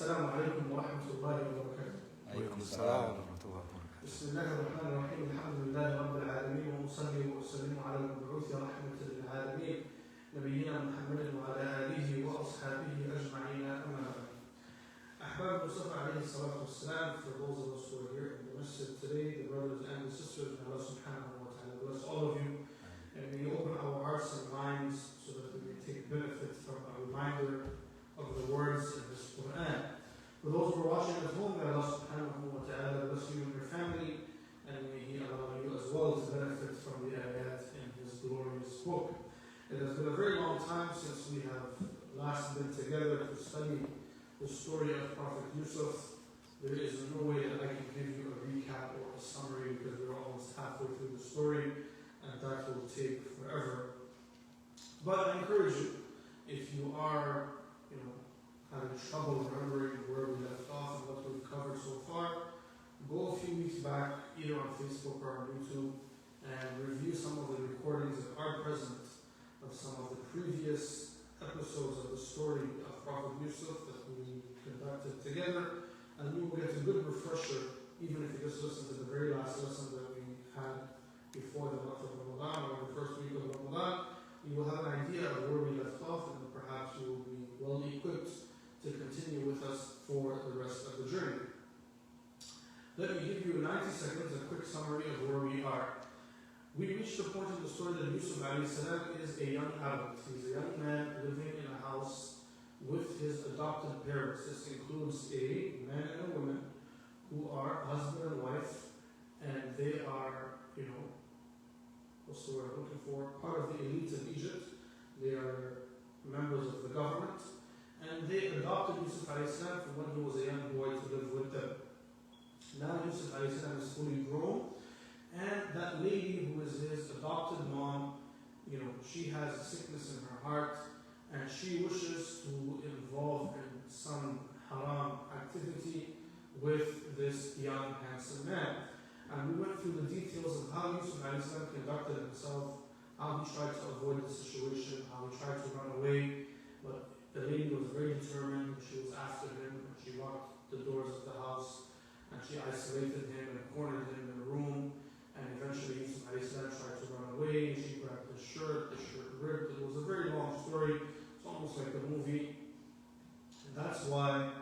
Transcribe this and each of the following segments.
السلام عليكم ورحمة الله وبركاته. عليكم السلام ورحمة الله وبركاته. بسم الله الرحمن الرحيم. الحمد لله رب العالمين وأصلي وأسلم على المبعوث رحمة للعالمين نبينا محمد وعلى آله وأصحابه أجمعين أما بعد. أحباب Mustafa alayhi salatu wassalam, for those of us who are here in the masjid today, the brothers and the sisters, may Allah subhanahu wa ta'ala bless all of you, and may you open our hearts and minds so that we may take benefit from a reminder of the words in this Qur'an. For those who are watching at home, may Allah subhanahu wa ta'ala bless you and your family, and may He allow you as well to benefit from the ayat in His glorious book. It has been a very long time since we have last been together to study the story of Prophet Yusuf. There is no way that I can give you a recap or a summary because we're almost halfway through the story and that will take forever. But I encourage you, if you are, having trouble remembering where we left off and what we've covered so far, go a few weeks back, either on Facebook or on YouTube, and review some of the recordings that are present of some of the previous episodes of the story of Prophet Yusuf that we conducted together, and you will get a good refresher, even if you just listen to the very last lesson that we had before the month of Ramadan, or the first week of Ramadan. You will have an idea of where we left off, and perhaps you will be well equipped to continue with us for the rest of the journey. Let me give you in 90 seconds a quick summary of where we are. We reached the point in the story that Yusuf is a young adult. He's a young man living in a house with his adopted parents. This includes a man and a woman who are husband and wife, and they are, what's the word I'm looking for? Part of the elite of Egypt. They are members of the government. And they adopted Yusuf from when he was a young boy to live with them. Now Yusuf is fully grown, and that lady who is his adopted mom, she has a sickness in her heart, and she wishes to involve in some haram activity with this young, handsome man. And we went through the details of how Yusuf conducted himself, how he tried to avoid the situation, how he tried to run away, but the lady was very determined. She was after him. She locked the doors of the house and she isolated him and cornered him in a room. And eventually Yusuf tried to run away. She grabbed his shirt. The shirt ripped. It was a very long story. It's almost like a movie. And that's why,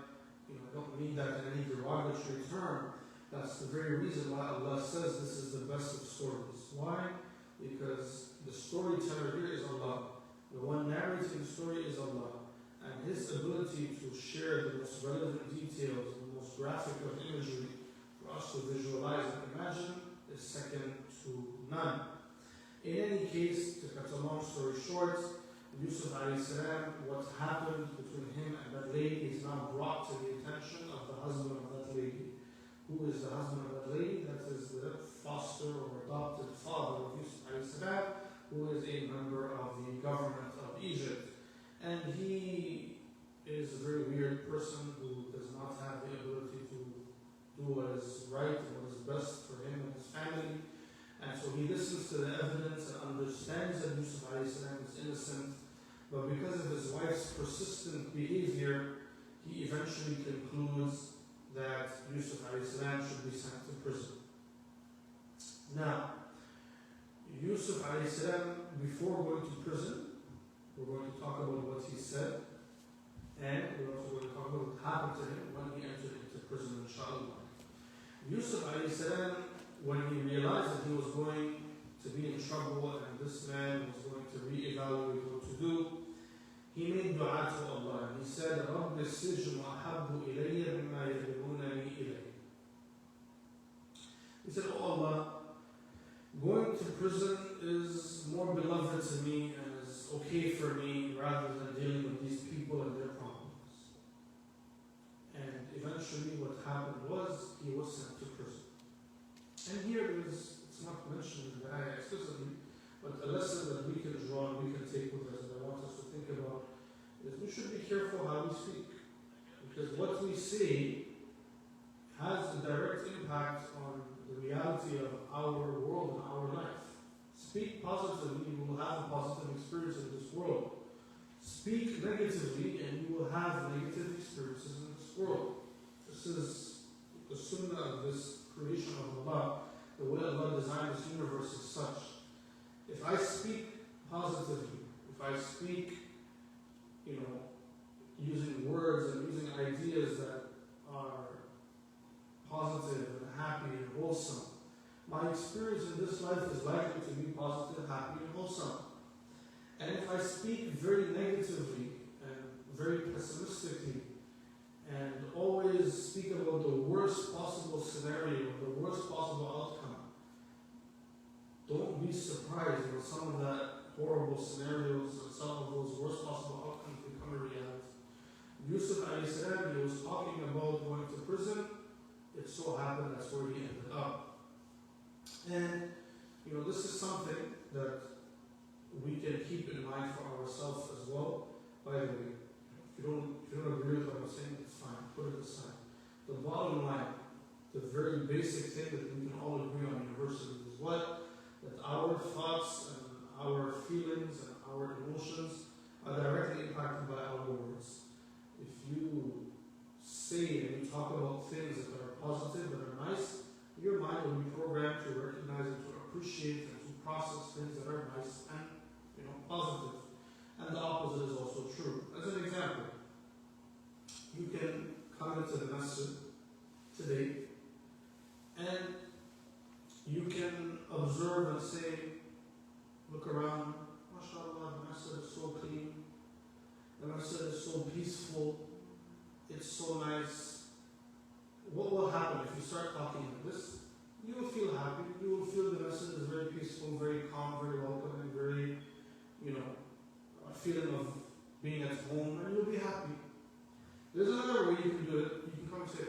I don't mean that in any derogatory term. That's the very reason why Allah says this is the best of stories. Why? Because the storyteller here is Allah. The one narrating the story is Allah. And His ability to share the most relevant details, the most graphic of imagery for us to visualize and imagine is second to none. In any case, to cut a long story short, Yusuf what happened between him and that lady is now brought to the attention of the husband of that lady. Who is the husband of that lady? That is the foster or adopted father of Yusuf who is a member of the government of Egypt. And he is a very weird person who does not have the ability to do what is right and what is best for him and his family. And so he listens to the evidence and understands that Yusuf is innocent. But because of his wife's persistent behavior, he eventually concludes that Yusuf should be sent to prison. Now, Yusuf before going to prison, we're going to talk about what he said, and we're also going to talk about what happened to him when he entered into prison, inshallah. Yusuf when he realized that he was going to be in trouble and this man was going to reevaluate what to do, he made dua to Allah and he said, رَبِّ السِّجْنُ أَحَبُّ إِلَيَّ مِمَّا يَدْعُونَنِي إِلَيْهِ. He said, Oh Allah, going to prison is more beloved to me and is okay for me rather than dealing with these people and their problems. And eventually what happened was he was sent to prison. And here it's not mentioned in the ayah explicitly, but a lesson that we can draw and we can take with us that I want us to think about is we should be careful how we speak. Because what we say has a direct impact on the reality of our world and our life. Speak positively, you will have a positive experience in this world. Speak negatively and you will have negative experiences in this world. This is the sunnah of this creation of Allah. The way Allah designed this universe is such. If I speak positively, if I speak, using words and using ideas that are positive and happy and wholesome, my experience in this life is likely to be positive, happy, and wholesome. And if I speak very negatively and very pessimistically and always speak about the worst possible scenario, the worst possible outcome, don't be surprised when some of that horrible scenarios and some of those worst possible outcomes become a reality. Yusuf alayhi salam, he was talking about going to prison. It so happened that's where he ended up. And, this is something that we can keep in mind for ourselves as well. By the way, if you don't agree with what I'm saying, it's fine. Put it aside. The bottom line, the very basic thing that we can all agree on universally is what? That our thoughts and our feelings and our emotions are directly impacted by our words. If you say and you talk about things that are positive, that are nice, your mind will be programmed to recognize and to appreciate and to process things that are nice and positive. And the opposite is also true. As an example, you can come into the masjid today and you can observe and say, look around, mashallah, the masjid is so clean, the masjid is so peaceful, it's so nice. What will happen if you start talking like this? You will feel happy, you will feel the masjid is very peaceful, very calm, very welcoming, very, a feeling of being at home, and you'll be happy. There's another way you can do it. You can come and say,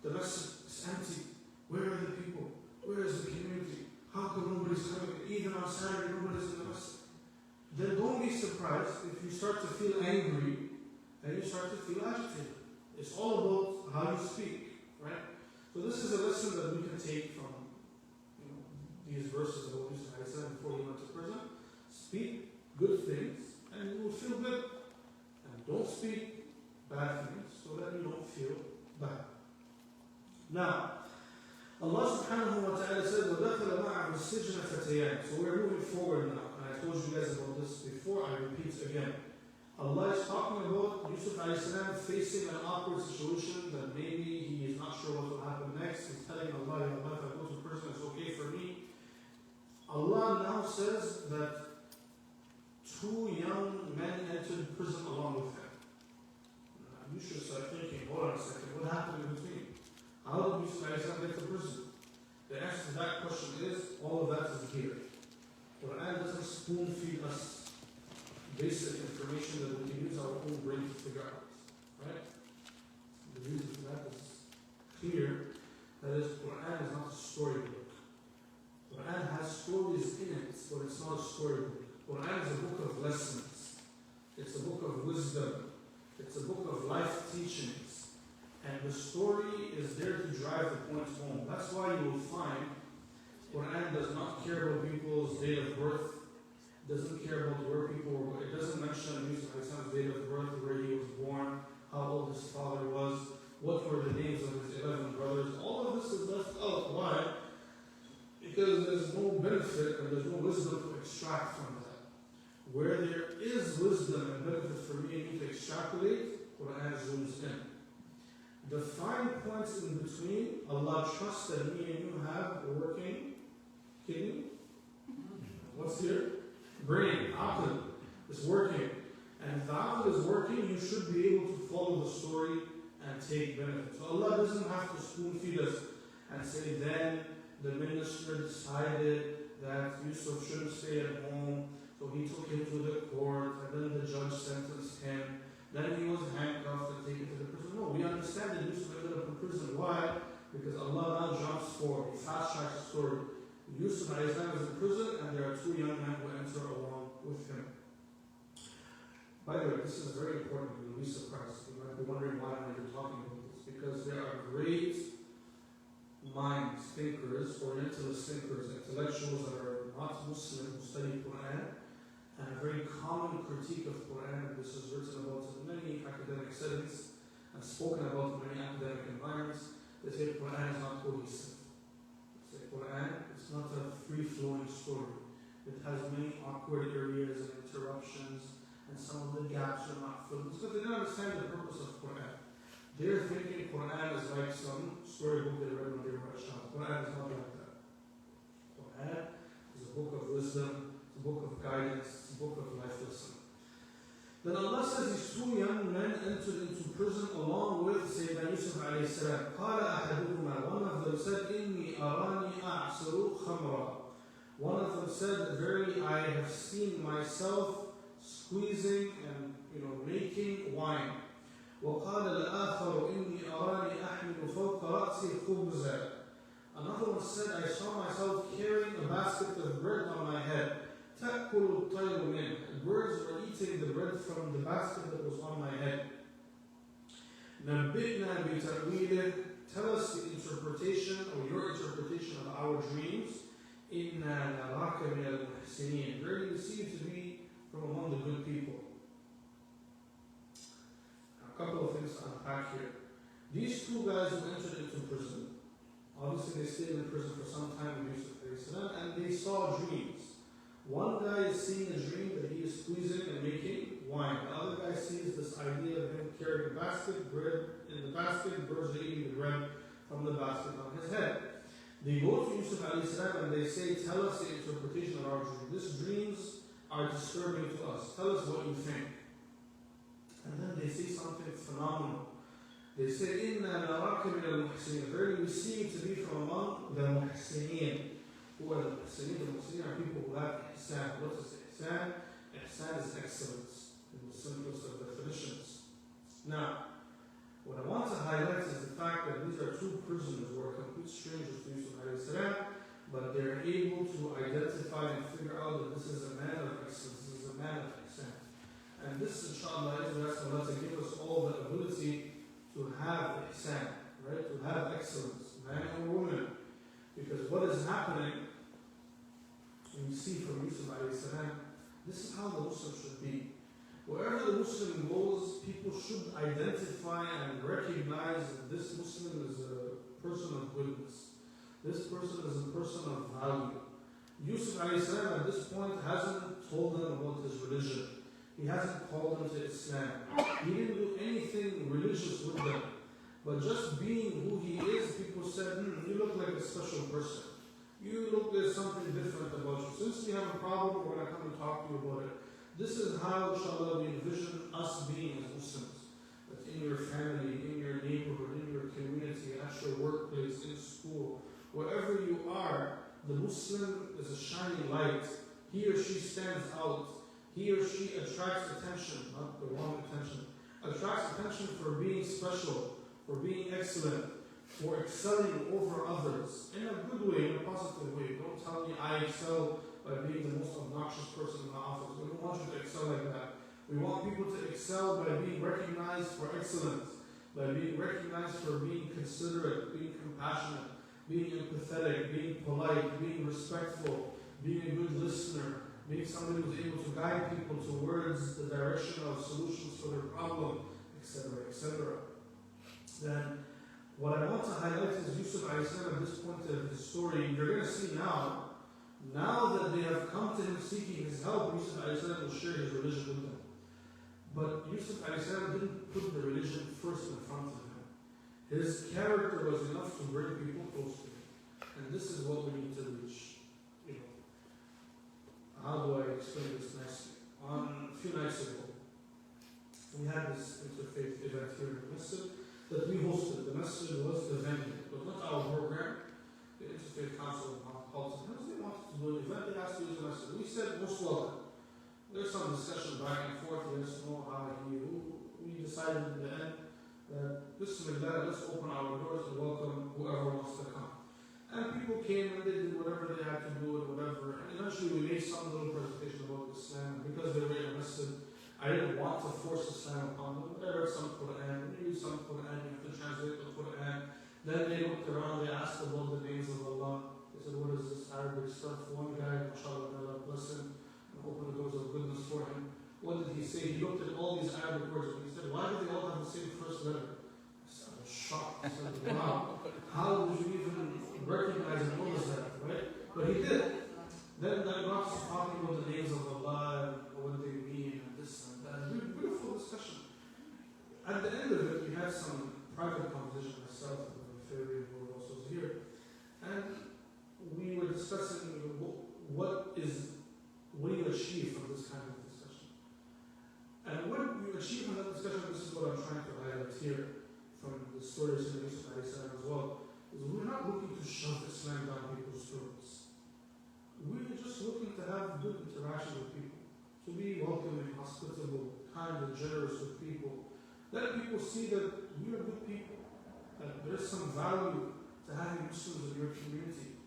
the masjid is empty. Where are the people? Where is the community? How come nobody's coming? Even on Saturday, nobody's in the masjid. Then don't be surprised if you start to feel angry and you start to feel agitated. It's all about how you speak, right? So this is a lesson that we can take from these verses that Yusuf had said before he went to prison. Speak good things and you will feel good. And don't speak bad things so that you don't feel bad. Now, Allah subhanahu wa ta'ala said, وَدَخَلَ مَعَهُ السِّجْنَ فَتَيَانِ. So we're moving forward now. And I told you guys about this before, I repeat again. Allah is talking about Yusuf alayhi salam facing an awkward situation that maybe he is not sure what will happen next. He's telling Allah, if I go to prison, it's okay for me. Allah now says that two young men entered prison along with him. Now, you should start thinking, hold on a second, what happened in between? How did Yusuf alayhi salam get to prison? The answer to that question is, all of that is here. Qur'an doesn't spoon feed us basic information that we can use our own brain to figure out. Right? The reason for that is clear. That is, Qur'an is not a storybook. Qur'an has stories in it, but it's not a storybook. Qur'an is a book of lessons. It's a book of wisdom. It's a book of life teachings. And the story is there to drive the point home. That's why you will find Qur'an does not care about people's date of birth. Doesn't care about where people were. It doesn't mention Yusuf alayhi salam's date of birth, where he was born, how old his father was, what were the names of his 11 brothers. All of this is left out. Why? Because there's no benefit and there's no wisdom to extract from that. Where there is wisdom and benefit for me and you to extrapolate, Qur'an zooms in. The fine points in between, Allah trusts that me and you have a working kidney. What's here? Brain, aql, is working. And if the aql is working, you should be able to follow the story and take benefit. So Allah doesn't have to spoon feed us and say, then the minister decided that Yusuf shouldn't stay at home, so he took him to the court, and then the judge sentenced him. Then he was handcuffed and taken to the prison. No, we understand that Yusuf ended up in prison. Why? Because Allah now jumps forward, he fast tracks the story. Yusuf alayhi salam is in prison, and there are two young men who enter along with him. By the way, this is very important. You'll be surprised. You might be wondering why I'm even talking about this. Because there are great minds, thinkers, orientalist thinkers, intellectuals that are not Muslim who study Qur'an, And a very common critique of Qur'an, this is written about in many academic settings and spoken about in many academic environments, they say Qur'an is not cohesive. They say Qur'an is not a free-flowing story. It has many awkward areas and interruptions, and some of the gaps are not filled. Because they don't understand the purpose of Qur'an. They're thinking Qur'an is like some storybook they read when they were a child. Qur'an is not like that. Qur'an is a book of wisdom, it's a book of guidance, it's a book of life lesson. Then Allah says these two young men entered into prison along with Sayyidina Yusuf alayhi salam. قال أحدهما, one of them said, إني أراني أعصر خمرا. One of them said, verily I have seen myself squeezing and making wine. وقال الآخر إني أراني أحمل فوق رأسي خبزا. Another one said, I saw myself carrying a basket of bread on my head. تأكل الطير منه. The birds were eating the bread from the basket that was on my head. نبئنا بتأويله. Tell us the interpretation or your interpretation of our dreams. إنا نراك من المحسنين. Really, we see you to be from among the good people. A couple of things to unpack here. These two guys who entered into prison, obviously they stayed in prison for some time with Yusuf, and they saw dreams. One guy is seeing a dream that he is squeezing and making wine. The other guy sees this idea of him carrying a basket, bread in the basket, birds are eating the bread from the basket on his head. They go to Yusuf alayhi salam and they say, tell us the interpretation of our dream. These dreams are disturbing to us. Tell us what you think. And then they say something phenomenal. They say, إِنَّا نَرَاكَ مِنَ الْمُحْسِنِينَ. Verily we see you to be from among the muhsineen. Who are the muhsineen? The muhsineen are people who have ihsan. What is ihsan? Ihsan is excellence, in the simplest of definitions. Now, what I want to highlight is the fact that these are two prisoners who are complete strangers to Yusuf alayhi salam, but they're able to identify and figure out that this is a man of excellence, this is a man of ihsan. And this, inshallah, is we ask Allah to give us all the ability to have ihsan, right? To have excellence, man or woman. Because what is happening, and we see from Yusuf alayhi salam, this is how the Muslim should be. Wherever the Muslim goes, people should identify and recognize that this Muslim is a person of goodness. This person is a person of value. Yusuf alayhi salam at this point hasn't told them about his religion. He hasn't called them to Islam. He didn't do anything religious with them. But just being who he is, people said, you look like a special person. You look, there's something different about you. Since we have a problem, we're going to come and talk to you about it. This is how, inshallah, we envision us being as Muslims. That in your family, in your neighborhood, in your community, at your workplace, in school, wherever you are, the Muslim is a shining light. He or she stands out. He or she attracts attention, not the wrong attention, attracts attention for being special, for being excellent, for excelling over others in a good way, in a positive way. Don't tell me I excel by being the most obnoxious person in the office. We don't want you to excel like that. We want people to excel by being recognized for excellence, by being recognized for being considerate, being compassionate, being empathetic, being polite, being respectful, being a good listener, being somebody who's able to guide people towards the direction of solutions for their problem, etc., etc. Then, what I want to highlight is Yusuf alayhi salam at this point of his story. You're going to see now that they have come to him seeking his help, Yusuf alayhi salam will share his religion with them. But Yusuf alayhi salam didn't put the religion first in front of him. His character was enough to bring people close to him. And this is what we need to reach. How do I explain this nicely? A few nights ago, we had this interfaith event here in the masjid that we hosted. The masjid was the venue. It was not our program. The Interfaith Council called us. They wanted to do an event. They asked to use the masjid. We said, most welcome. There's some discussion back and forth. Yes, no, how, we decided in the end that Bismillah, let's open our doors and welcome whoever wants to come. And people came and they did whatever they had to do and whatever. And eventually we made some little presentation about Islam. Because they were in a masjid, I didn't want to force Islam upon them. But I read some Qur'an, we used some Qur'an, you have to translate the Qur'an. Then they looked around, they asked about the names of Allah. They said, what is this Arabic stuff? One guy, mashallah, may Allah bless him, open the doors of goodness for him. What did he say? He looked at all these Arabic words and he said, why do they all have the same first letter? I was shocked. I said, wow, how did you even recognize and notice that, right? But he did. Then that got us talking about the names of Allah and what they mean and this and that. Beautiful discussion. At the end of it, we had some private conversation myself and Farooq, who also was here. And we were discussing what do you achieve from this kind of discussion? And what you achieve from that discussion, this is what I'm trying to highlight here from the stories of Yusuf as well, is we're not looking to shove Islam down people's throats. We're just looking to have good interaction with people, to be welcoming, hospitable, kind and generous with people. Let people see that we are good people, that there is some value to having Muslims in your community.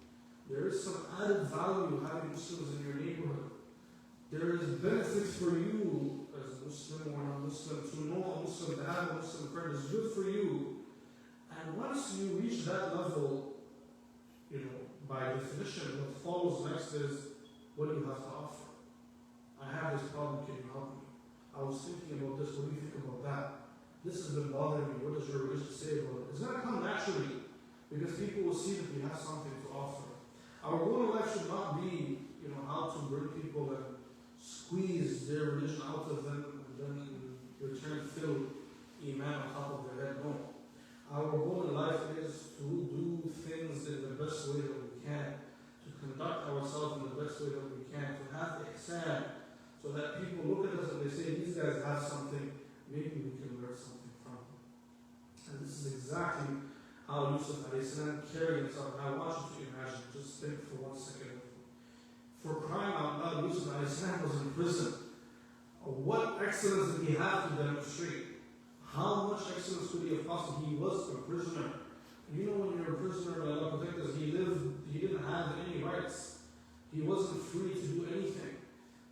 There is some added value having Muslims in your neighborhood. There is benefits for you as a Muslim or non-Muslim to know a Muslim, to have a Muslim friend is good for you. And once you reach that level, by definition, what follows next is, what do you have to offer? I have this problem, can you help me? I was thinking about this, what do you think about that? This has been bothering me, what does your religion say about it? It's going to come naturally, because people will see that we have something to offer. Our goal in life should not be, how to bring people and squeeze their religion out of them and then in return fill Imam on top of their head. No. Our goal in life is to do things in the best way that we can, to conduct ourselves in the best way that we can, to have ihsan, so that people look at us and they say, these guys have something, maybe we can learn something from them. And this is exactly how Yusuf carried himself. And I want you to imagine, just think for 1 second. For crying out loud, Yusuf was in prison. What excellence did he have to demonstrate? How much excellence could he have possibly? He was a prisoner. You know, when you're a prisoner, Allah protect us, he didn't have any rights. He wasn't free to do anything.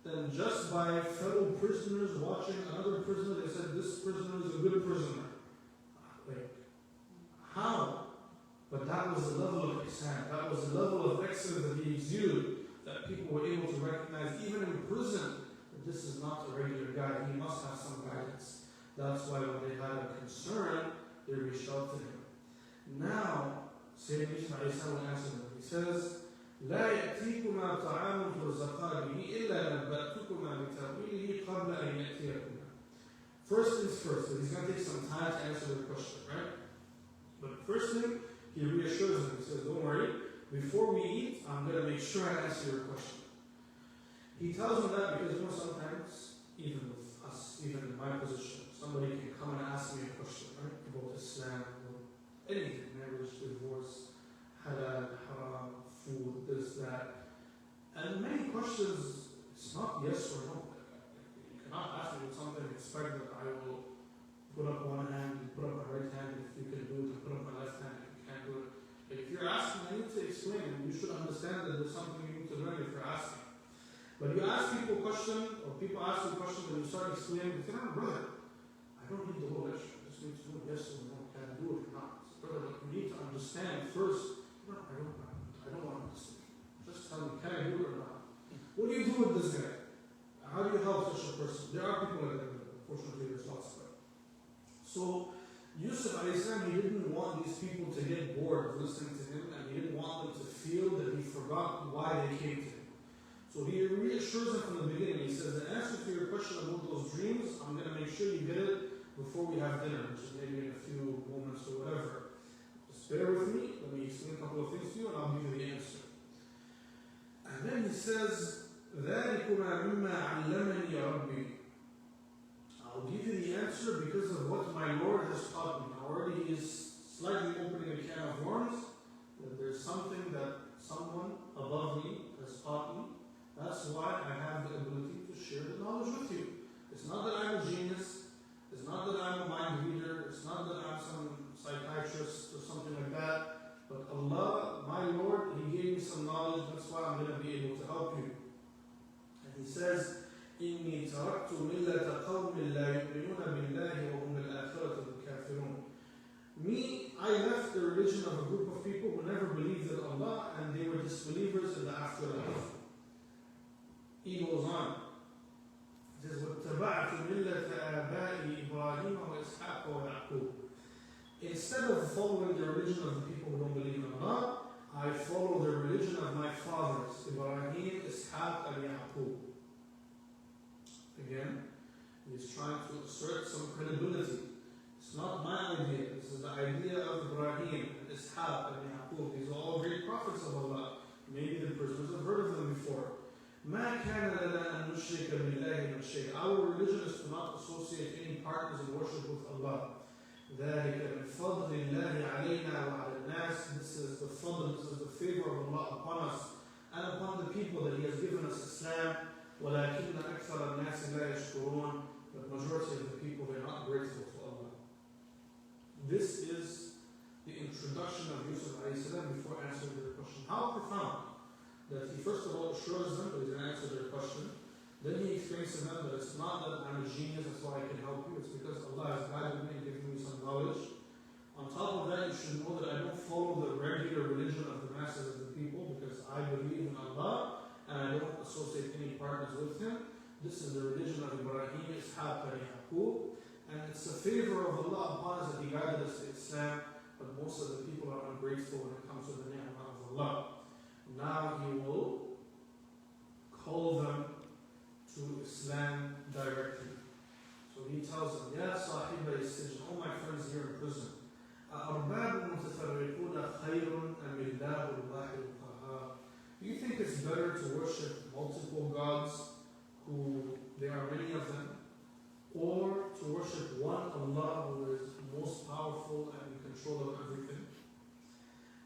Then just by fellow prisoners watching another prisoner, they said, this prisoner is a good prisoner. How? But that was the level of ihsan. That was the level of excellence that he exuded, that people were able to recognize, even in prison, that this is not a regular guy. He must have some guidance. That's why when they had a concern, they reached out to him. Now, Sayyidina Yusuf will answer them. He says, لا يأتيكما طعام ترزقان به إلا نبأتكما بتأويله قبل أن يأتيكما. First things first, so he's going to take some time to answer the question, right? But first thing, he reassures them. He says, don't worry, before we eat, I'm going to make sure I answer your question. He tells them that because, sometimes, even with us, even in my position, somebody can come and ask me a question, right? About Islam, or anything, marriage, divorce, halal, haram, food, this, that. And many questions, it's not yes or no. You cannot ask me something and expect that I will put up one hand, and put up my right hand if you can do it, and put up my left hand if you can't do it. If you're asking, I need to explain, and you should understand that there's something you need to learn if you're asking. But you ask people a question, or people ask you a question, and you start explaining, you say, brother, I don't need the whole lecture. I just need to know yes or no, can I do it or not. So, brother, you need to understand first. No, I don't want to understand. Just tell me, can I do it or not? What do you do with this guy? How do you help such a person? There are people like that, unfortunately, there's lots of them. So, Yusuf he didn't want these people to get bored of listening to him, and he didn't want them to feel that he forgot why they came to him. So he reassures them from the beginning. He says, the answer to your question about those dreams, I'm going to make sure you get it before we have dinner, which is maybe in a few moments or whatever. Just bear with me, let me explain a couple of things to you, and I'll give you the answer. And then he says, ذَلِكُمَا مِمَّا عَلَّمَنِي رَبِّي. I'll give you the answer because of what my Lord has taught me. Already he is slightly opening a can of worms, that there's something that someone above me has taught me. That's why I have the ability to share the knowledge with you. It's not that I'm a genius. It's not that I'm a mind reader. It's not that I'm some psychiatrist or something like that. But Allah, my Lord, He gave me some knowledge. That's why I'm going to be able to help you. And He says, إِنِّي تَرَكْتُ مِلَّةَ قَوْمٍ لَا يُؤْمِنُونَ بِاللَّهِ وَهُمْ بِالْآخِرَةِ الْكَافِرُونَ. Me, I left the religion of a group of people who never believed in Allah, and they were disbelievers in the afterlife. He goes on, instead of following the religion of the people who don't believe in Allah, I follow the religion of my fathers, Ibrahim, Ishaq, and Yaqub. Again, he's trying to assert some credibility. It's not my idea. This is the idea of Ibrahim, Ishaq, and Yaqub. These are all great prophets of Allah. Maybe the prisoners have heard of them before. ما كان لنا أن نشرك بالله من شيء. Our religion is to not associate any partners in worship with Allah. ذلك من فضل الله علينا وعلى الناس. This is the fadl, this is the favor of Allah upon us and upon the people that He has given us Islam. ولكن أكثر الناس لا يشكرون. The majority of the people, they are not grateful to Allah. This is the introduction of Yusuf a.s. before answering their question. How profound that he first of all assures them that he's going to answer their question. Then he explains to them that it's not that I'm a genius, that's why I can help you. It's because Allah has guided me and given me some knowledge. On top of that, you should know that I don't follow the regular religion of the masses of the people because I believe in Allah and I don't associate any partners with Him. This is the religion of Ibrahim, Ishaq, and Yaqub. And it's a favor of Allah upon us that He guided us to Islam, but most of the people are ungrateful when it comes to the ni'mah of Allah. Now He will call them to Islam directly. So He tells them, Ya sahiba istijn, oh my friends here in prison, أَأَرْبَابٌ مُتَفَرِّقُونَ خَيْرٌ أَمِ اللَّهُ الْوَاحِدُ الْقَهَّارُ. Do you think it's better to worship multiple gods, who there are many of them, or to worship one Allah who is most powerful and in control of everything?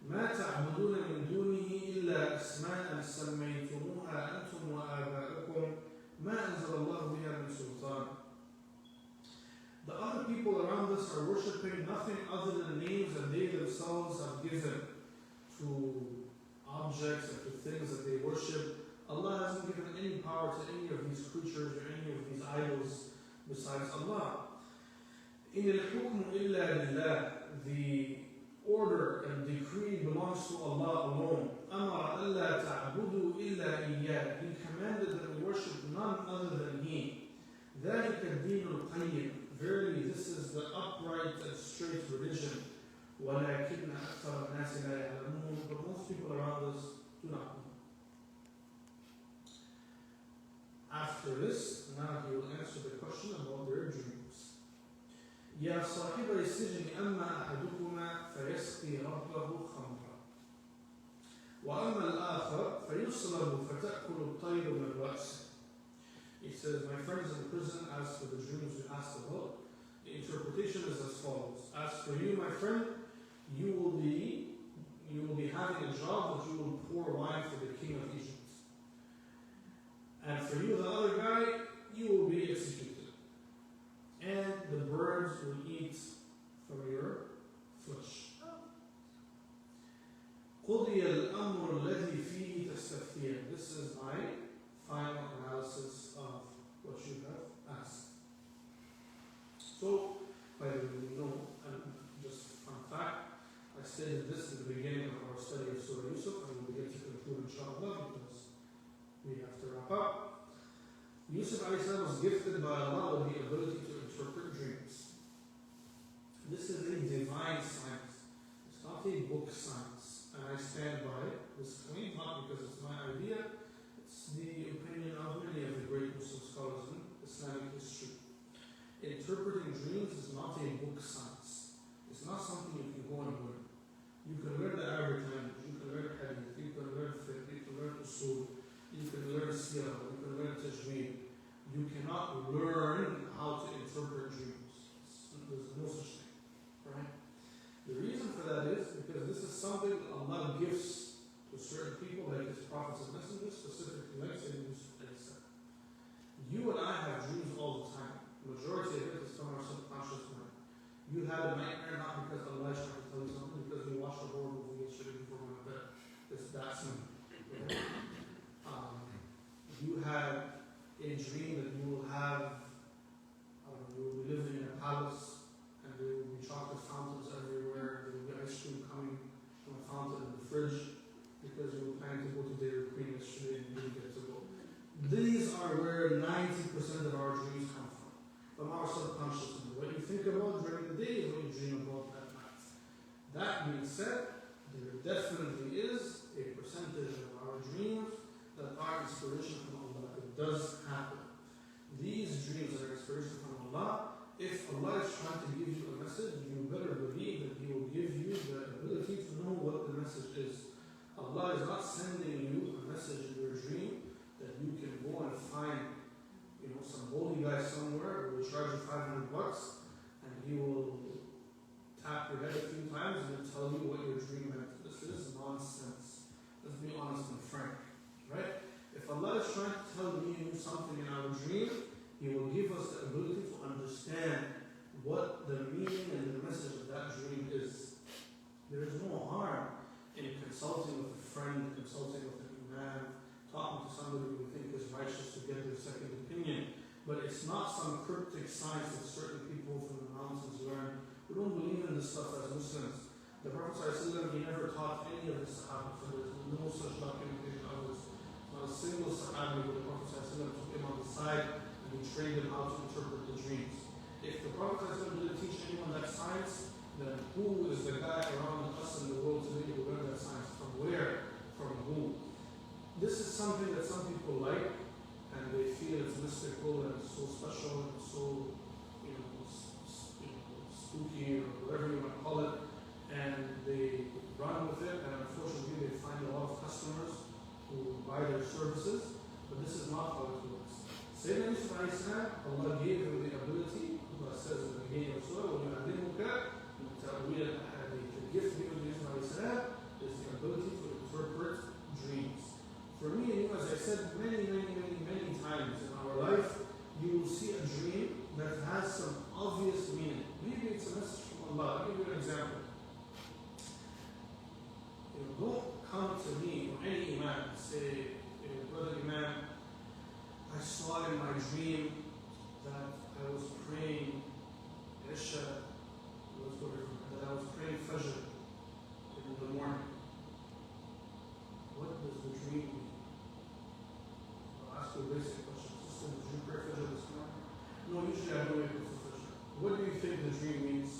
ما تعبدون من دونه إلا أسماء سميتموها أنتم وآباؤكم ما أنزل الله بها من سلطان. The other people around us are worshipping nothing other than names that they themselves have given to objects and to things that they worship. Allah hasn't given any power to any of these creatures or any of these idols besides Allah. إِنِ الْحُكْمُ إِلَّا لِلَّهِ. The order and decree belongs to Allah alone. أَمَرَ أَلَّا تَعْبُدُوا إِلَّا إِيَّاهِ. He commanded that we worship none other than He. ذَلِكَ الدِّينُ الْقَيِّمُ. Verily, this is the upright and straight religion. وَلَكِنَّ أَكْثَرَ النَّاسِ لَا يَعْلَمُونَ. But most people around us do not know. After this, now He will answer the question about their dreams. يا صاحب السجن أما أحدكما فيسقي ربه خمرا وأما الآخر فيصلب فتأكل الطير من رأسه. He says, my friends in prison, as for the dreams you asked about, the interpretation is as follows. As for you, my friend, you will be having a job that you will pour wine for the king of Egypt. And for you, the other guy, you will be executed. And the birds will eat from your flesh. قُضِيَ الْأَمْرُ الَّذِي فِيهِ تَسْتَفْتِيَانِ. This is my final analysis of what you have asked. So, by the way, you know, and just fun fact, I stated this at the beginning of our study of Surah Yusuf, and we'll begin to conclude inshallah because we have to wrap up. Yusuf a.s. was gifted by Allah with the ability to interpret dreams. This is a divine science. It's not a book science. And I stand by this claim, not because it's my idea, it's the opinion of many of the great Muslim scholars in Islamic history. Interpreting dreams is not a book science. It's not something you can go and learn. You can learn the Arabic language, you can learn hadith, you can learn fiqh, you can learn usul, you can learn sirah, you can learn tajweed. You cannot learn how to interpret dreams. There's no such thing. Right? The reason for that is because this is something that Allah gives to certain people, like His prophets and messengers, specifically like Sayyidina Yusuf. You and I have dreams all the time. The majority of it is from our subconscious mind. You had a nightmare not because Allah is trying to tell you something, because you watched a horror movie yesterday before going to bed. That's simple. Right? You had a dream that you will have, you will be living in a palace and there will be chocolate fountains everywhere, there will be ice cream coming from a fountain in the fridge because you were planning to go to Dairy Queen yesterday and you didn't get to go. These are where 90% of our dreams come from our subconscious mind. What you think about during the day is what you dream about at night. if Allah is trying to give you a message, you better believe that He will give you the ability to know what the message is. Allah is not sending you a message in your dream that you can go and find, some holy guy somewhere who will charge you $500 and he will tap your head a few times and tell you what your dream meant. This is nonsense. Let's be honest and frank, right? If Allah is trying to tell me and you something in our dream, He will give us the ability to understand what the meaning and the message of that dream is. There is no harm in consulting with a friend, consulting with an Imam, talking to somebody who we think is righteous to get their second opinion. But it's not some cryptic science that certain people from the mountains learn. We don't believe in this stuff as Muslims. The Prophet ﷺ, he never taught any of the Sahaba, so there's no such documentation of this. Not a single Sahabi where the Prophet ﷺ took him on the side and he trained him how to interpret the dreams. If the Prophet ﷺ didn't teach anyone that science, then who is the guy around us in the world today who learned that science? From where? From who? This is something that some people like, and they feel it's mystical and it's so special and it's so, spooky or whatever you want to call it, and they run with it, and unfortunately they find a lot of customers who buy their services, but this is not how it works. Sayyidina Yusuf alayhi salam, Allah gave him the ability, Allah says in the beginning of Surah, وَيُعَلِّمُكَ مِنْ تَأْوِيلِ الْأَحَادِيثِ. The gift given to Yusuf alayhi salam is the ability to interpret dreams. For me and you, as I said many times in our life, you will see a dream that has some obvious meaning. Maybe it's a message from Allah. I'll give you an example. Don't come to me or any Imam and say, Brother Imam, I saw in my dream that I was praying Isha, that I was praying Fajr in the morning. What does the dream mean? I'll ask you a basic question. Sister, did you pray Fajr this morning? No, usually I don't wake up for Fajr. What do you think the dream means?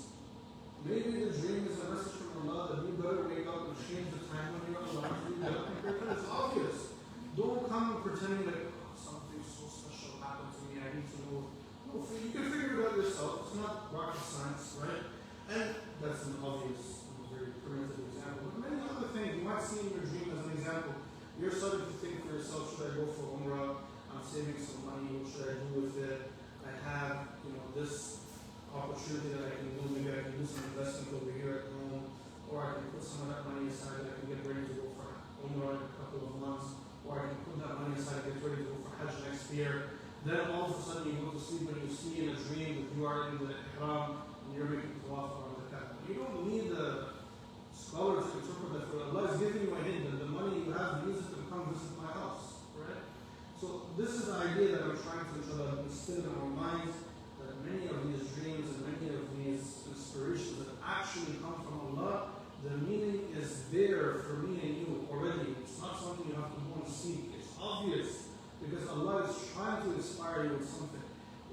Maybe the dream is a message from Allah that you better wake up and change the time when you're alive so you get up and pray Fajr. It's obvious. Don't come pretending like something so special happened to me, I need to know. No, you can figure it out yourself. It's not rocket science, right? And that's an obvious, very primitive example. But many other things you might see in your dream as an example. You're starting to think for yourself, should I go for Umrah? I'm saving some money, what should I do with it? I have, this opportunity that I can do. Maybe I can do some investment over here at home, or I can put some of that money aside that I can get ready to go for Umrah in a couple of months, or I can put that money aside and get ready to go for Hajj next year. Then all of a sudden you go to sleep and you see in a dream that you are in the Ihram and you're making tawaf around the Kaaba. You don't need the scholar to interpret that for Allah is giving you a hint that the money you have, use it to come visit my house, right? So this is the idea that I'm trying to instill in our minds, that many of these dreams and many of these inspirations that actually come from Allah, the meaning is there for me and you already. It's not something you have to go and seek. It's obvious because Allah is trying to inspire you with something.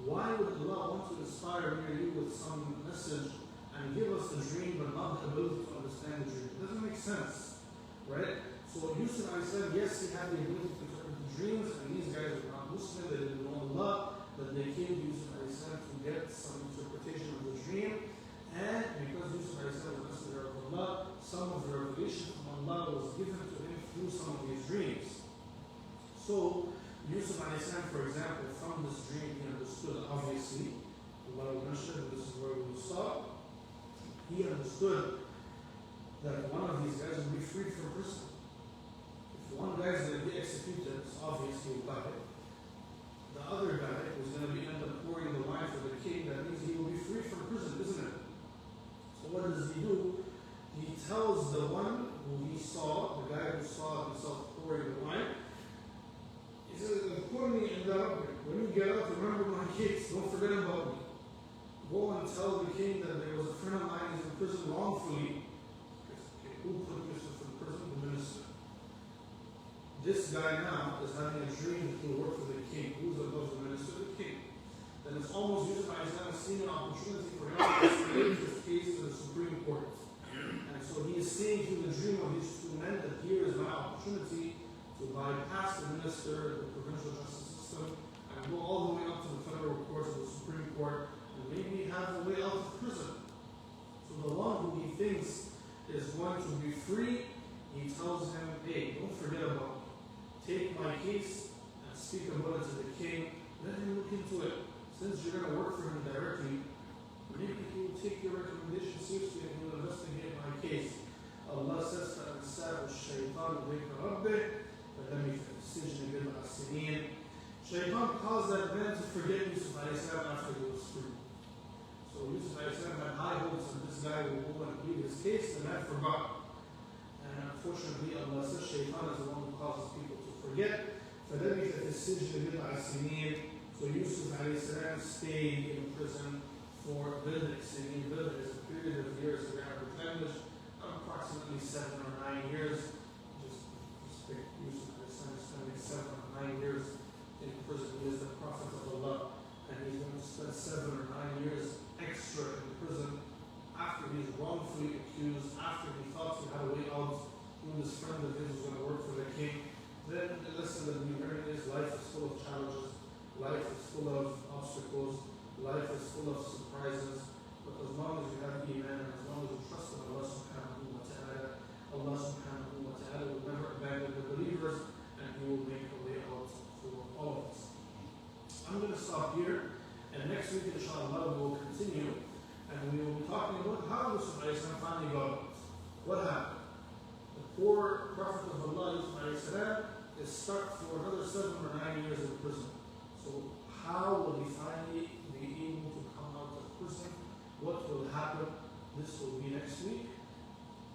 Why would Allah want to inspire me or you with some message and give us the dream but not the ability to understand the dream? It doesn't make sense, right? So Yusuf, I said, yes, he had the ability to interpret the dreams, and these guys were not Muslim, they didn't know Allah, but they came to Yusuf to get some interpretation of the dream, and because Yusuf was a messenger of Allah, some of the revelation from Allah was given to him through some of these dreams. So Yusuf, for example, from this dream he understood, obviously, Allah will mention, and this is where we will stop. He understood that one of these guys will be freed from prison. If one guy is going to be executed, it's obvious he will die. The other guy who's going to end up pouring the wine for the king, that means he will be free from prison, isn't it? So what does he do? He tells the one who he saw, the guy who saw himself pouring the wine, he says, when you get out, remember my kids, don't forget about me. Go and tell the king that there was a friend of mine who's in prison wrongfully. Who put Yusuf in prison? The minister. This guy now is having a dream that he'll work for the king. Who's above the minister? The king. Then it's almost Yusuf seeing an opportunity for him to escalate his case to the Supreme Court. And so he is seeing through the dream of these two men that here is my opportunity to bypass the minister, the provincial justice system, and go all the way up to the federal court, to the Supreme Court, and maybe have الشيطان ذكر ربه فلبث في السجن بضع سنين. Shaitan caused that man to forget Yusuf alayhi salam after he was free. So Yusuf alayhi salam had high hopes that this guy will go and plead his case, and had forgotten. And unfortunately, Allah says Shaitan is the one who causes people to forget. فلبث في السجن بضع سنين. So Yusuf alayhi salam stayed in prison for بضع سنين. بضع is a period of years in Arabic language, approximately 7 or 9 years. Just pick Yusuf alayhi salam spending 7 or 9 years in prison. He is the Prophet of Allah, and he's going to spend 7 or 9 years extra in prison after he's wrongfully accused, after he thought he had a way out, who this friend of his was going to work for the king. Then the lesson that we learn is life is full of challenges, life is full of obstacles, life is full of surprises. But as long as you have Iman, and as long as you trust in Allah subhanahu wa ta'ala, Allah subhanahu wa ta'ala will never abandon the believers, and He will make a way out for all of us. I'm going to stop here, and next week inshallah we will continue, and we will be talking about how Yusuf alayhi salam finally got out. What happened? The poor Prophet of Allah, Yusuf alayhi salam, is stuck for another 7 or 9 years in prison. So how will he finally be able to come out of prison? What will happen? This will be next week.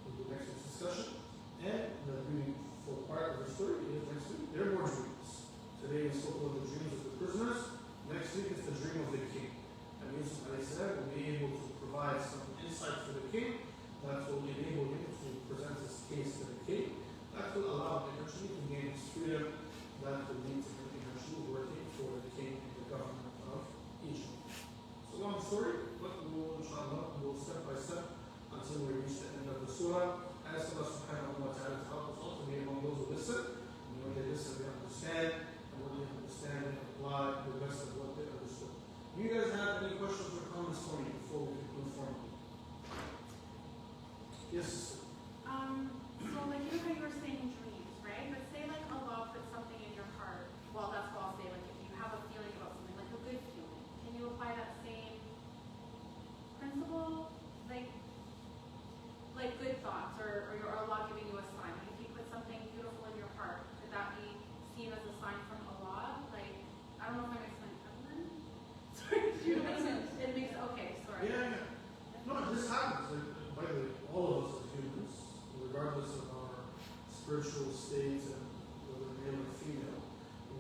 Will be next week's discussion. And the beautiful part of the story is next week. There are more dreams. Today we spoke about the dreams of the prisoners. Next week is the dream of the king. And Yusuf alayhi salam will be able to provide some insight for the king that will enable him to present his case to the king. That will allow him eventually to gain his freedom. That will lead to him eventually working for the king and the government of Egypt. It's a long story, but we will, inshallah, go step by step until we reach the end of the surah. Ask Allah subhanahu wa ta'ala to help us all to be among those who listen. And when they listen, they understand. And when they understand and apply the best of what they understood. Do you guys have any questions or comments for me before we conclude formally? Yes? So like you know how you were saying dreams, right? But say like Allah put something in your heart. Well, that's what I'll say. Like if you have a feeling about something, like a good feeling, can you apply that same principle? Like good thoughts, or your Allah giving you a sign. Like if you put something beautiful in your heart, could that be seen as a sign from Allah? Like I don't know if I makes sense. Sorry, it makes okay. Sorry. Yeah. No, this happens. By the way, all of us as humans, regardless of our spiritual state and whether male or female,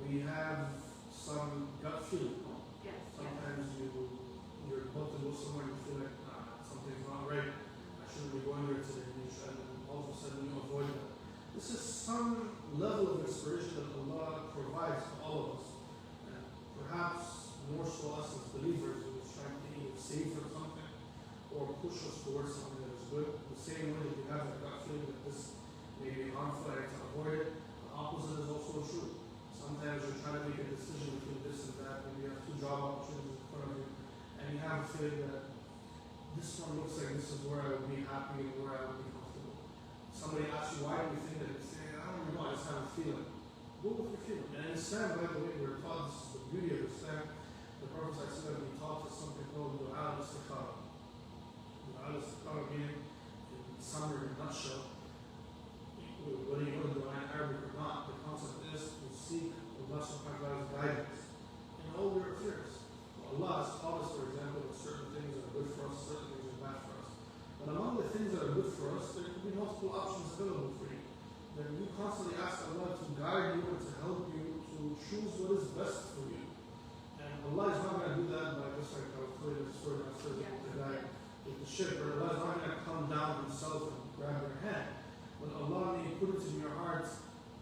we have some gut feeling. Yes. Sometimes you're about to go somewhere and you feel like something's not right. I shouldn't be going there today. And all of a sudden you avoid that. This is some level of inspiration that Allah provides to all of us. And perhaps more so us as believers who is trying to either save from something or push us towards something that is good. The same way that you have that gut feeling that this may be harmful and to avoid it, the opposite is also true. Sometimes you're trying to make a decision between this and that. Maybe you have 2 job opportunities in front of you, and you have a feeling that this one looks like this is where I would be happy and where I would be comfortable. Somebody asks you, why do you think that? You say, I don't know, I just have a feeling. Go with your feeling. And in Islam, by the way, we're taught, this is the beauty of Islam. The Prophet ﷺ, he taught us something called Du'a al-Istiqlal. Du'a al-Istiqlal meaning, in summary, in a nutshell, whether you know the Du'a in Arabic or not, the concept is to seek Allah subhanahu wa ta'ala's guidance in all your affairs. Allah has taught us, for example, that certain things are good for us, certain things are bad for us. But among the things that are good for us, there could be multiple options available for you. Then you constantly ask Allah to guide you and to help you to choose what is best for you. And Allah is not going to do that by just like I was telling you the story last Thursday with the guy with the ship, or Allah is not going to come down himself and grab your hand. But Allah may put it in your heart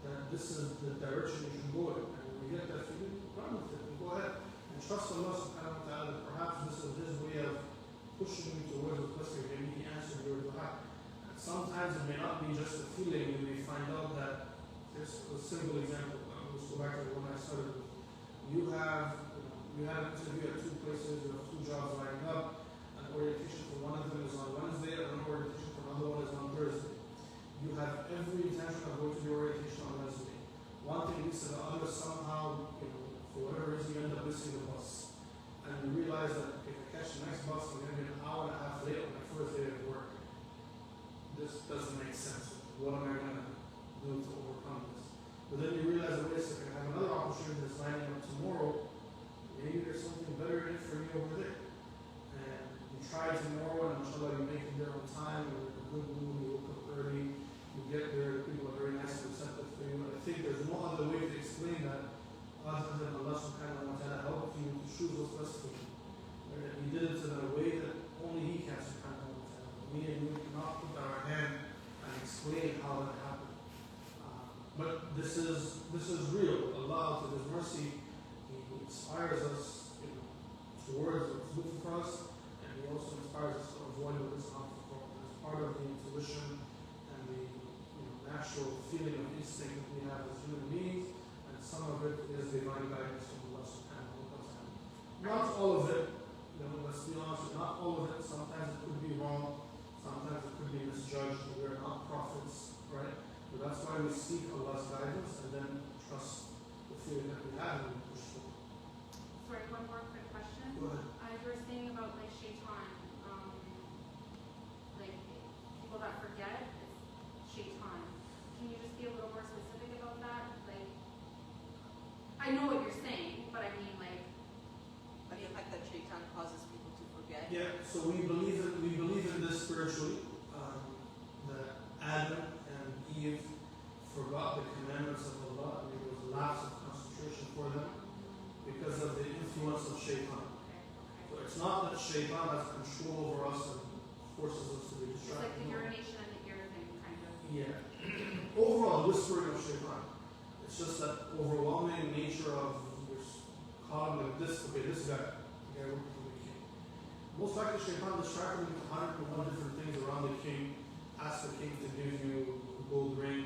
that this is the direction you should go in. And when you get that feeling, run with it and go ahead. And trust Allah subhanahu wa ta'ala that perhaps this is His way of pushing you towards the place where maybe He answered your dua. And sometimes it may not be just a feeling. You may find out that, there's a simple example. Let's go back to the one I started with. You had an interview at 2 places, you have 2 jobs lining up. An orientation for one of them is on Wednesday, and an orientation for another one is on Thursday. You have every intention of going to the orientation on Wednesday. One thing leads to the other, somehow, for whatever reason, you end up missing the bus. And you realize that if I catch the next bus, I'm going to be an hour and a half late on my first day of work. This doesn't make sense. What am I going to do? do to overcome this. But then you realize, wait a second, I have another opportunity that's lining up tomorrow. Maybe there's something better in it for me over there. And you try tomorrow, and inshallah, you make it there on time, you're in a good mood, you woke up early, you get there, people are very nice and receptive for you. And I think there's no other way to explain that other than Allah subhanahu wa ta'ala helped you to choose what's best for you. Right? And He did it in a way that only He can subhanahu wa ta'ala. Me and you cannot put our hand and explain how that happened. But this is real. Allah, to His mercy, He inspires us towards what's good for us, and He also inspires us to avoid what is not for us. It's part of the intuition and the natural feeling of instinct that we have as human beings, and some of it is divine guidance from Allah subhanahu wa ta'ala. Not all of it, let's be honest, not all of it. Sometimes it could be wrong, sometimes it could be misjudged. We are not prophets, right? But that's why we seek Allah's guidance and then trust the feeling that we have and we push forward. Sorry, one more quick question. Go ahead. You were saying about like shaitan, like people that forget is shaitan. Can you just be a little more specific about that? Like, I know what you're saying, but I mean like the fact that shaitan causes people to forget. Yeah, so we believe in this spiritually, that Adam and Eve forgot the commandments of Allah, and there was a lapse of concentration for them because of the influence of shaitan. So it's not that shaitan has control over us and forces us to be it's distracted. like the urination and the ear thing, kind of. Yeah. Overall, whispering of shaitan. It's just that overwhelming nature of calling like this, okay, this guy working for the king. Most likely shaitan distracted him to 101 different things around the king. Ask the king to give you a gold ring,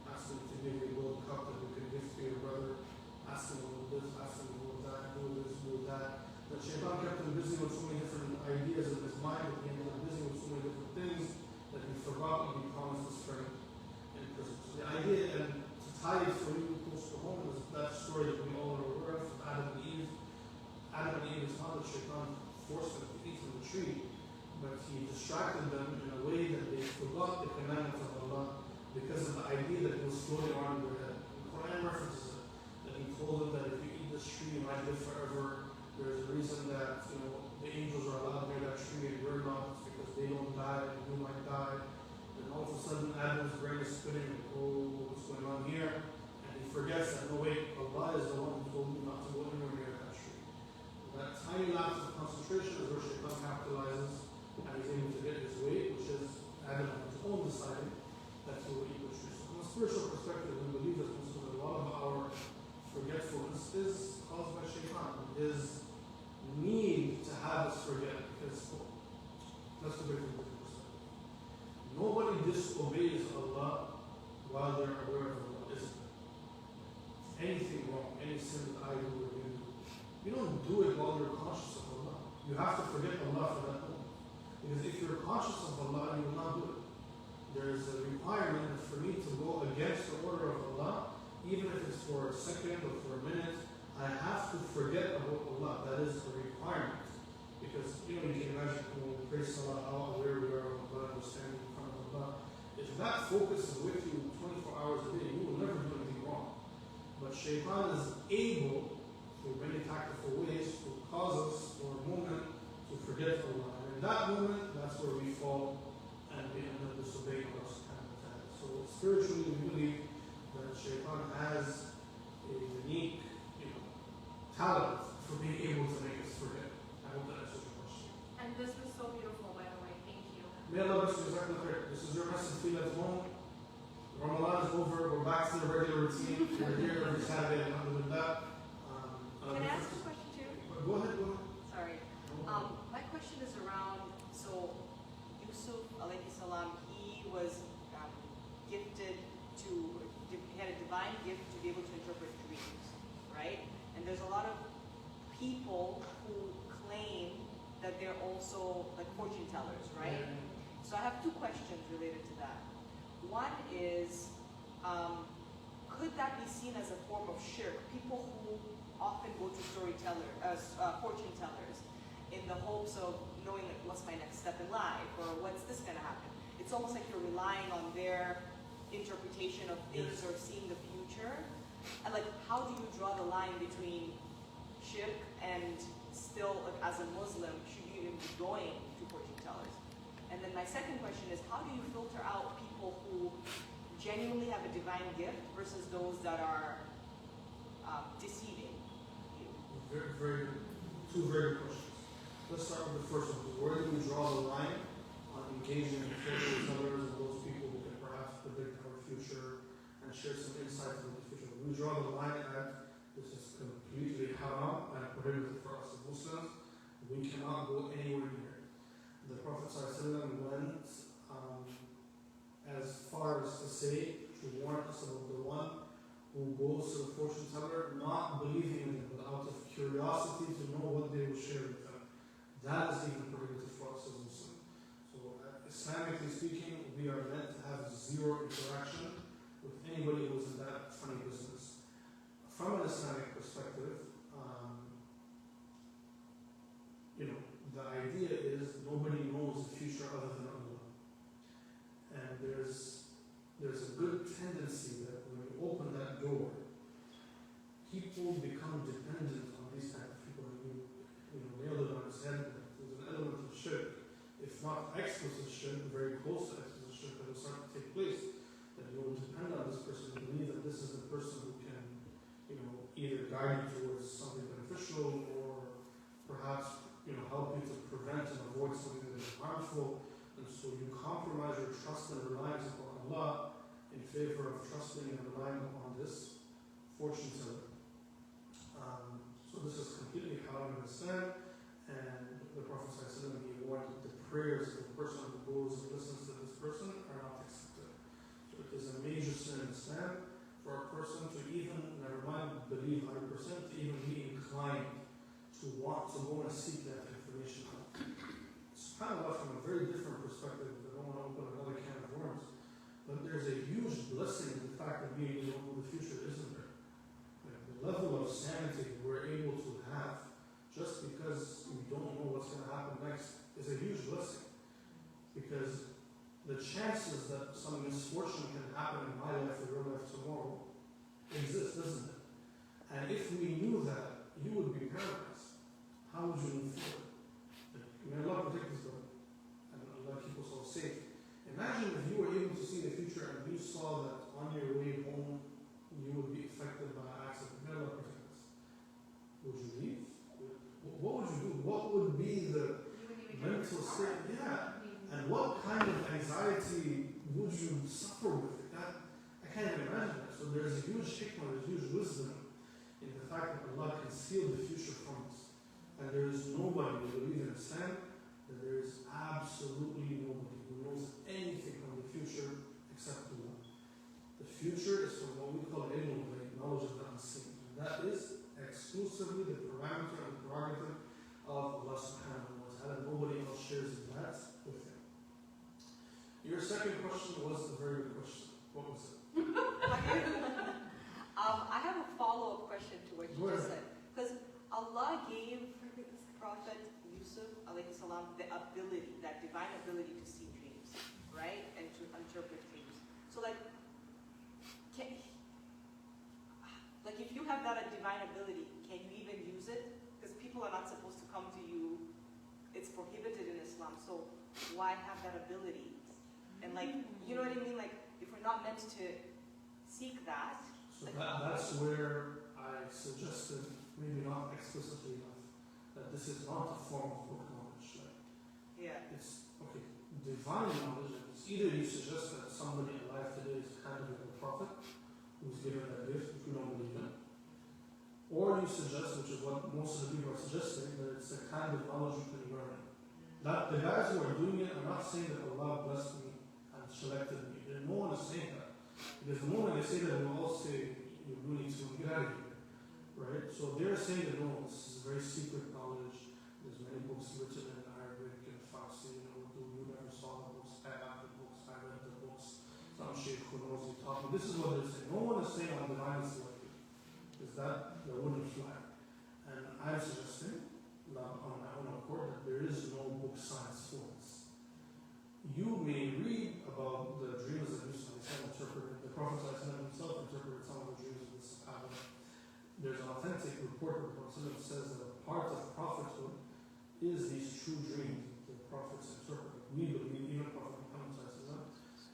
ask him to give you a gold cup that you can give to your brother, ask him to do this, ask him to do that, do this, do that. But shaitan kept him busy with so many different ideas in his mind, that he ended up busy with so many different things that he forgot what he promised his friend in prison. So the idea, and to tie it for you close to home, is that story that we all are aware of Adam and Eve. Adam and Eve is not that shaitan forced them to eat from the tree, but he distracted them in a way that they forgot the commandments of Allah because of the idea that was floating around in their head. The Qur'an references it, that he told them that if you eat this tree, you might live forever. There's a reason that the angels are allowed near that tree and we're not, because they don't die and you might die. And all of a sudden Adam's brain is spinning and what's going on here? And he forgets that, no wait, Allah is the one who told me not to go anywhere near that tree. That tiny lapse of concentration is where shaitan capitalizes and he's able to get his way, which is Adam on his own deciding that he will eat the tree. So from a spiritual perspective, we believe that a lot of our forgetfulness is caused by shaitan. His need to have us forget, because let's go back to the perspective. Nobody disobeys Allah while they're aware of Allah, isn't it? Anything wrong, any sin that I do or you do, you don't do it while you're conscious of Allah. You have to forget Allah for that moment. Because if you're conscious of Allah, you will not do it. There is a requirement for me to go against the order of Allah, even if it's for a second or for a minute. I have to forget about Allah. That is a requirement. Because you can imagine when we pray Salah, how aware we are of Allah, we're standing in front of Allah. If that focus is with you 24 hours a day, you will never do anything wrong. But shaitan is able, through many tactical ways, to cause us for a moment to forget Allah. And in that moment, that's where we fall and we end up disobeying Allah subhanahu wa ta'ala. So spiritually, we believe that shaitan has a unique talent for being able to make us forget. I hope that answers your question. And this was so beautiful, by the way. Thank you. May Allah bless you. This is your message. Feel at home. Ramadan is over. We're back to the regular routine. We're here every Saturday. Alhamdulillah. Can I ask a question too? Go ahead. Sorry. My question is around, so Yusuf alayhi salam, he was gifted to, he had a divine gift to be able to interpret dreams, right? And there's a lot of people who claim that they're also like fortune tellers, right? Yeah. So I have two questions related to that. One is, could that be seen as a form of shirk? People who often go to fortune tellers in the hopes of knowing like, what's my next step in life, or what's this going to happen. It's almost like you're relying on their interpretation of things or seeing the future. And like, how do you draw the line between shirk and still, like, as a Muslim, should you even be going to fortune tellers? And then my second question is, how do you filter out people who genuinely have a divine gift versus those that are deceiving you? Two very good questions. Let's start with the first one. Where do we draw the line on engaging in fortune tellers and those people who can perhaps predict our future and share some insights into the future? We draw the line at this is completely haram and prohibited for us as Muslims. We cannot go anywhere near it. The Prophet ﷺ went as far as to say, to warn us about the one who goes to the fortune teller not believing in it, but out of curiosity to know what they will share with them. That is even prohibited for us as Muslims. So, Islamically speaking, we are meant to have zero interaction with anybody who is in that funny business. From an Islamic perspective, the idea is nobody knows the future other than Allah. And there's a good tendency that when you open that door, people become dependent on these kind of people. And you nailed it on his head. There's an element of shirk, if not explicit shirk, very close to explicit shirk, that will start to take place. That you will depend on this person, believe that this is the person who can, either guide you towards something beneficial or perhaps, help you to prevent and avoid something that is harmful. And so you compromise your trust and reliance upon Allah in favor of trusting and relying upon this fortune teller. So this is completely haram in Islam, and the Prophet ﷺ, he warned that the prayers of the person who goes and listens to this person are not accepted. So it is a major sin in Islam for a person to even, never mind believe 100%, to even be inclined to want to go and seek that information out. SubhanAllah, from a very different perspective, I don't want to open another can of worms, but there's a huge blessing in the fact that being able to know the future, isn't there? Like the level of sanity we're able to have just because we don't know what's going to happen next is a huge blessing. Because the chances that some misfortune can happen in my life or your life tomorrow exist, doesn't it? And if we knew that, you would be paralyzed. How would you move forward? May Allah protect us, brother, and Allah keep us all safe. Imagine if you were able to see the future and you saw that on your way home you would be affected by an accident. May Allah protect us. Would you leave? What would you do? What would be the mental state? Yeah. And what kind of anxiety would you suffer with? I can't even imagine that. So there's a huge hikmah, there's huge wisdom in the fact that Allah concealed the future from us. And there is nobody who believes in Islam, that there is absolutely nobody who knows anything from the future except Allah. The future is from what we call ilm, like knowledge of the unseen. And that is exclusively the parameter and prerogative of Allah subhanahu wa ta'ala. Nobody else shares that with him. Your second question was a very good question. What was it? I have a follow-up question to what you just said. Because Allah gave Prophet Yusuf alayhi salam the ability, that divine ability to see dreams, right? And to interpret dreams. So like if you have that divine ability, can you even use it? Because people are not supposed to come to you. It's prohibited in Islam. So why have that ability? And like, you know what I mean? Like, if we're not meant to seek that. So that's where I suggested, maybe not explicitly enough, that this is not a form of book knowledge. It's okay, divine knowledge. It's either you suggest that somebody alive today is kind of like a prophet who's given that gift, if you don't believe in, or you suggest, which is what most of the people are suggesting, that it's a kind of knowledge you can learn. That the guys who are doing it are not saying that Allah blessed me and selected me. No one is saying that. Because the moment they say that, we'll all say, you really need to get out of here. Right? So they're saying that no, this is very secret knowledge. There's many books written in Arabic and Farsi and Urdu. You never saw the books. I have the books. I read the books. Some sheikh who knows he taught me. This is what they're saying. No one is saying I'm divine selected. Is that wouldn't fly? And I'm suggesting, not on my own accord, that there is no book science for this. You may read about the dreams that Yusuf interpreted is these true dreams that the prophets interpret. We believe even Prophet Muhammad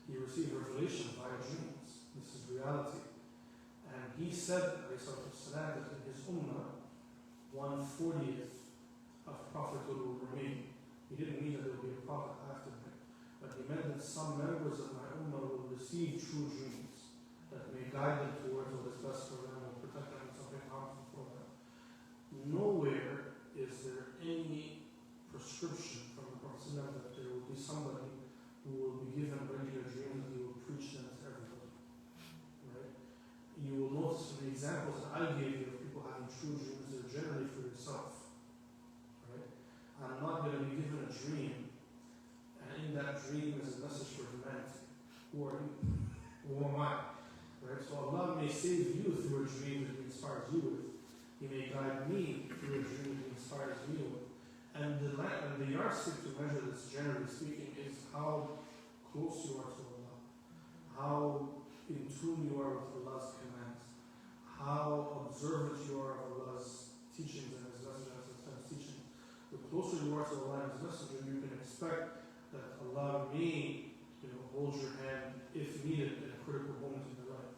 he received revelation via dreams. This is reality. And he said, that in his ummah, 1/40th of prophethood will remain. He didn't mean that there will be a prophet after him, but he meant that some members of my ummah will receive true dreams that may guide them towards what is best for them and protect them from something harmful for them. Nowhere is there any prescription from the Prophet that there will be somebody who will be given regular dreams and he will preach them to everybody. Right? You will notice from the examples that I gave you of people having true dreams, they're generally for yourself. Right? I'm not going to be given a dream, and in that dream is a message for humanity. Who are you? Who am I? Right? So Allah may save you through a dream that He inspires you with. He may guide me through a dream that He inspires me with. And the yardstick to measure this, generally speaking, is how close you are to Allah, how in tune you are with Allah's commands, how observant you are of Allah's teachings and His Messenger's teachings. The closer you are to Allah and His Messenger, you can expect that Allah may hold your hand if needed in a critical moment in your life.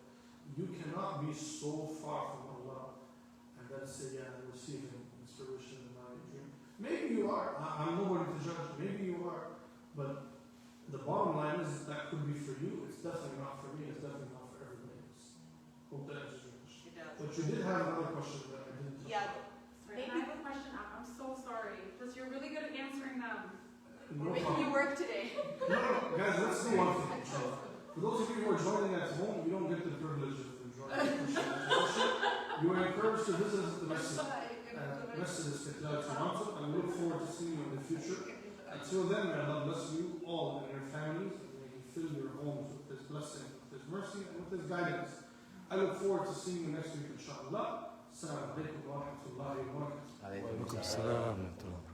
You cannot be so far from Allah and then say, yeah, I'm receiving inspiration in my dream. Maybe you are. I'm nobody to judge. Maybe you are. But the bottom line is that could be for you. It's definitely not for me. It's definitely not for everybody else. Hope that answers your question. It does. But you did have another question that I didn't touch Yeah. on. Sorry, I have a question. I'm so sorry. Because you're really good at answering them. No We're making problem. you work today. No, guys, let's do one thing. inshallah. For those of you who are joining at home, you don't get the privilege of joining the question. You are encouraged to visit the masjid at Masjid Istiqlal Toronto, and we look forward to seeing you in the future. Until then, may Allah bless you all and your families, and may He fill your homes with His blessing, with His mercy, and with His guidance. I look forward to seeing you next week, inshallah. Assalamu alaikum wa rahmatullahi wa barakatuh. عليكم السلام ورحمة الله.